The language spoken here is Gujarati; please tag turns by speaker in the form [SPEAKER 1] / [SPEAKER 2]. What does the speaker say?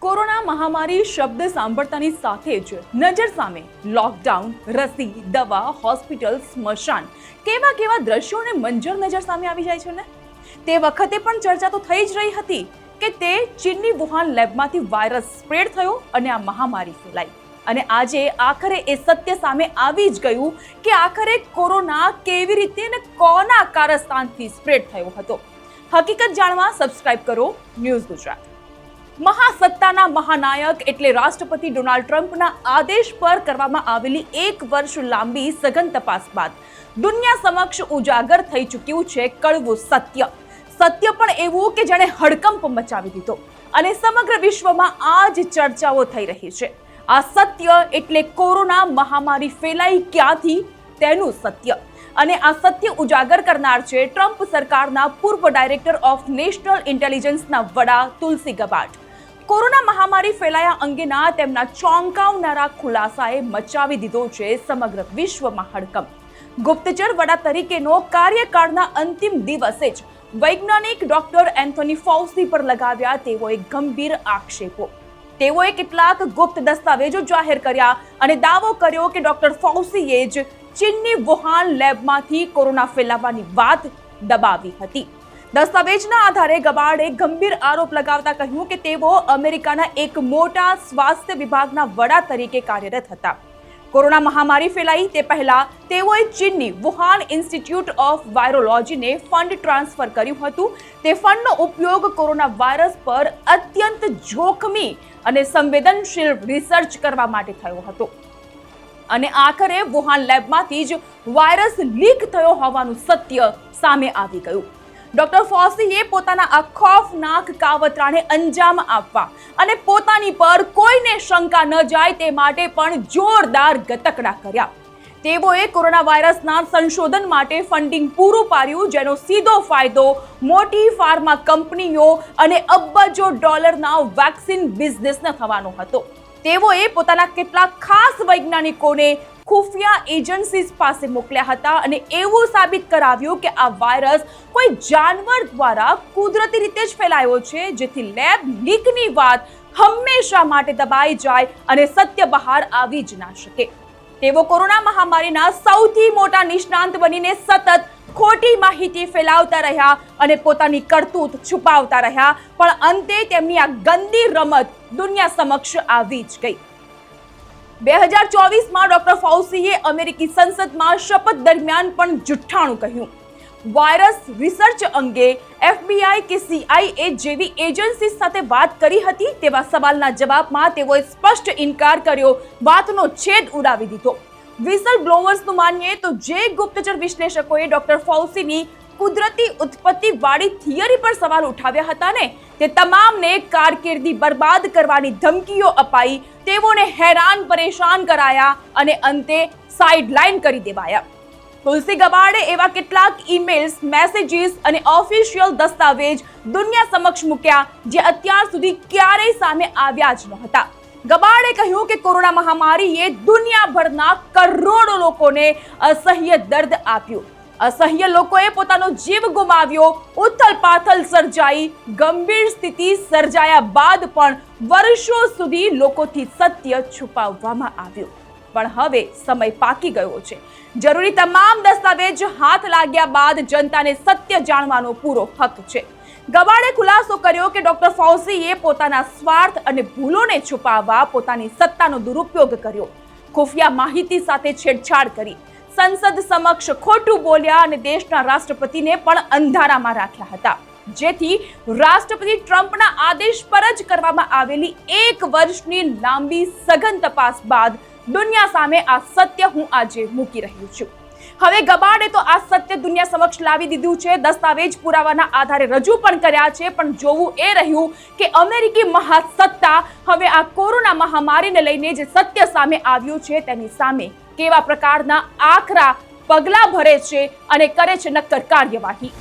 [SPEAKER 1] કોરોના મહામારી શબ્દ સાંભળતાની સાથે જ નજર સામે લોકડાઉન, રસી, દવા, હોસ્પિટલ, સ્મશાન કેવા કેવા દ્રશ્યો અને મંજર નજર સામે આવી જાય છે ને. તે વખતે પણ ચર્ચા તો થઈ જ રહી હતી કે તે ચીનની વુહાન લેબમાંથી વાયરસ સ્પ્રેડ થયો અને આ મહામારી ફેલાઈ. અને આજે આખરે એ સત્ય સામે આવી જ ગયું કે આખરે કોરોના કેવી રીતે અને કોના કારસ્તાનથી સ્પ્રેડ થયો હતો. હકીકત જાણવા સબસ્ક્રાઇબ કરો ન્યૂઝ ગુજરાત. મહાસત્તાના મહાનાયક એટલે રાષ્ટ્રપતિ ડોનાલ્ડ ટ્રમ્પના આદેશ પર કરવામાં આવેલી 1 વર્ષ લાંબી સઘન તપાસ બાદ દુનિયા સમક્ષ ઉજાગર થઈ ચૂક્યું છે કડવું સત્ય. સત્ય પણ એવું કે જેણે હડકંપ મચાવી દીધો અને સમગ્ર વિશ્વમાં આ જ ચર્ચાઓ થઈ રહી છે. આ સત્ય એટલે કોરોના મહામારી ફેલાઈ ક્યાંથી તેનું સત્ય. અને આ સત્ય ઉજાગર કરનાર છે ટ્રમ્પ સરકારના પૂર્વ ડાયરેક્ટર ઓફ નેશનલ ઇન્ટેલિજન્સના વડા તુલસી ગબાર્ડ. કોરોના મહામારી ફેલાયા અંગેના તેમના ચોંકાવનારા ખુલાસાએ મચાવી દીધો છે સમગ્ર વિશ્વમાં હડકંપ. ગુપ્તચર વડા તરીકેનો કાર્યકાળના અંતિમ દિવસે જ વૈજ્ઞાનિક ડોક્ટર એન્થોની ફૌસી પર લગાવ્યા તેઓએ ગંભીર આક્ષેપો. તેઓએ કેટલાક ગુપ્ત દસ્તાવેજો જાહેર કર્યા અને દાવો કર્યો કે ડોક્ટર ફૌસીએ જ ચીનની વુહાન લેબમાંથી કોરોના ફેલાવવાની વાત દબાવી હતી. દસ્તાવેજના આધારે ગબાર્ડે ગંભીર આરોપ લગાવતા કહ્યું કે તેઓ અમેરિકાના એક મોટા સ્વાસ્થ્ય વિભાગના વડા તરીકે કાર્યરત હતા. કોરોના મહામારી ફેલાઈ તે પહેલા તેઓએ ચીનની વુહાન ઇન્સ્ટિટ્યૂટ ઓફ વાયરોલોજીને ફંડ ટ્રાન્સફર કર્યું હતું. તે ફંડનો ઉપયોગ કોરોના વાયરસ પર અત્યંત જોખમી અને સંવેદનશીલ રિસર્ચ કરવા માટે થયો હતો. અને આખરે વુહાન લેબમાંથી જ વાયરસ લીક થયો હોવાનું સત્ય સામે આવી ગયું. ડોક્ટર ફૌસીએ પોતાના આ ખૌફનાક કાવતરાને અંજામ આપવા અને પોતાની પર કોઈને શંકા ન જાય તે માટે પણ જોરદાર ગતકડા કર્યા. તેઓએ કોરોના વાયરસના સંશોધન માટે ફંડિંગ પૂરું પાડ્યું, જેનો સીધો ફાયદો મોટી ફાર્મા કંપનીઓ અને અબજો ડોલરના વેક્સિન બિઝનેસને થવાનો હતો. તેઓએ પોતાના કેટલાક ખાસ વૈજ્ઞાનિકોને ખુફિયા એજન્સીઝ પાસે મોકલ્યા હતા અને એવું સાબિત કરાવ્યું કે આ વાયરસ કોઈ જાનવર દ્વારા કુદરતી રીતે જ ફેલાયો છે, જેથી લેબ લીકની વાત હંમેશા માટે દબાઈ જાય અને સત્ય બહાર આવી જ ના શકે. તેઓ કોરોના મહામારીના સૌથી મોટા નિષ્ણાંત બનીને સતત ખોટી માહિતી ફેલાવતા રહ્યા અને પોતાની કરતૂત છુપાવતા રહ્યા, પણ અંતે તેમની આ ગંદી રમત દુનિયા સમક્ષ આવી જ ગઈ. 2024માં ડોક્ટર ફૌસીએ અમેરિકી સંસદમાં શપથ દરમિયાન પણ જુઠ્ઠાણું કહ્યું. વાયરસ રિસર્ચ અંગે FBI કે CIA જેવી એજન્સી સાથે વાત કરી હતી તેવા સવાલના જવાબમાં તેઓએ સ્પષ્ટ ઇનકાર કર્યો, વાતનો છેદ ઉડાવી દીધો. વિસલ બ્લોવર્સનું માનીએ તો જે ગુપ્તચર વિશ્લેષકોએ ડોક્ટર ફૌસીની કુદરતી ઉત્પત્તિ વાળી થિયરી પર સવાલ ઉઠાવ્યા હતા ને, તે તમામને કારકિર્દી બરબાદ કરવાની ધમકીઓ અપાઈ, તેઓને હેરાન પરેશાન કરાયા અને અંતે સાઇડલાઇન કરી દેવાયા. તુલસી ગબાર્ડે એવા કેટલાક ઈમેલ્સ, મેસેજીસ અને ઓફિશિયલ દસ્તાવેજ દુનિયા સમક્ષ મૂક્યા જે અત્યાર સુધી ક્યારેય સામે આવ્યા જ નહોતા. ગબાર્ડે કહ્યું કે કોરોના મહામારીએ દુનિયાભરના કરોડો લોકોને અસહ્ય દર્દ આપ્યું. અસહ્ય લોકોએ પોતાનો જીવ ગુમાવ્યો, ઉથલ-પાથલ સર્જાઈ, ગંભીર સ્થિતિ સર્જાયા બાદ પણ વર્ષો સુધી લોકોથી સત્ય છુપાવવામાં આવ્યું. પણ હવે સમય પાકી ગયો છે. જરૂરી તમામ દસ્તાવેજ હાથ લાગ્યા બાદ જનતાને સત્ય જાણવાનો પૂરો હક છે. ગબાર્ડે ખુલાસો કર્યો કે ડોક્ટર ફૌસીએ પોતાના સ્વાર્થ અને ભૂલોને છુપાવવા પોતાની સત્તાનો દુરુપયોગ કર્યો, ખુફિયા માહિતી સાથે છેડછાડ કરી, સંસદ સમક્ષ ખોટું બોલ્યા અને દેશના રાષ્ટ્રપતિને પણ અંધારામાં રાખ્યા હતા, જેથી રાષ્ટ્રપતિ ટ્રમ્પના આદેશ પર જ કરવામાં આવેલી 1 વર્ષની લાંબી સઘન તપાસ બાદ દુનિયા સામે આ સત્ય હું આજે મૂકી રહ્યું છું. હવે ગબાર્ડે તો આ સત્ય દુનિયા સમક્ષ લાવી દીધું છે, દસ્તાવેજ પુરાવાના આધારે રજૂ પણ કર્યા છે, પણ જોવું એ રહ્યું કે અમેરિકી મહાસત્તા હવે આ કોરોના મહામારીને લઈને જે સત્ય સામે આવ્યું છે તેની સામે કેવા પ્રકારના આકરા પગલા ભરે છે અને કરે છે નક્કર કાર્યવાહી.